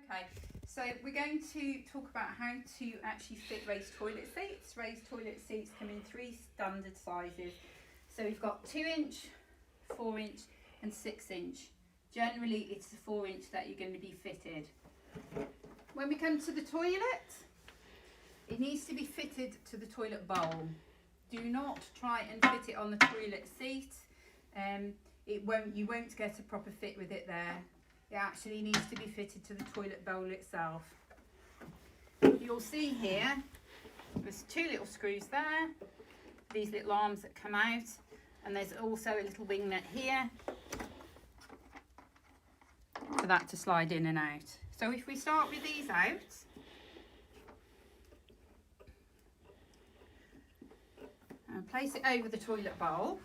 Okay, so we're going to talk about how to actually fit raised toilet seats. Raised toilet seats come in 3 standard sizes. So we've got 2-inch, 4-inch and 6-inch. Generally it's the 4-inch that you're going to be fitted. When we come to the toilet, it needs to be fitted to the toilet bowl. Do not try and fit it on the toilet seat. You won't get a proper fit with it there. It actually needs to be fitted to the toilet bowl itself. You'll see here, there's 2 little screws there, these little arms that come out, and there's also a little wing nut here for that to slide in and out. So if we start with these out, and place it over the toilet bowl,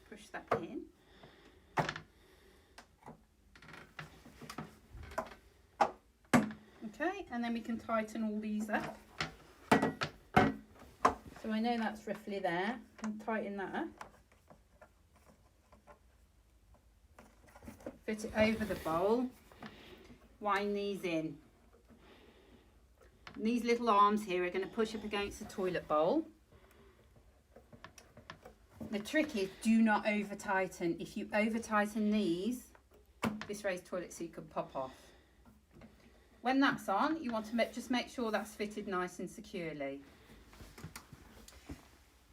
push that in. Okay, and then we can tighten all these up. So I know that's roughly there, and tighten that up. Fit it over the bowl, wind these in. And these little arms here are going to push up against the toilet bowl. The trick is do not over tighten. If you over tighten these, this raised toilet seat could pop off. When that's on, you want to just make sure that's fitted nice and securely.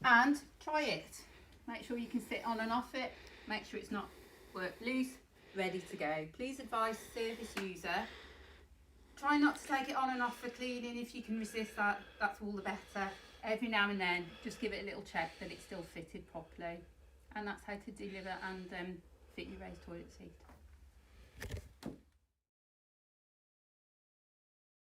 And try it. Make sure you can sit on and off it. Make sure it's not worked loose, ready to go. Please advise service user. Try not to take it on and off for cleaning. If you can resist that, that's all the better. Every now and then, just give it a little check that it's still fitted properly. And that's how to deliver and fit your raised toilet seat.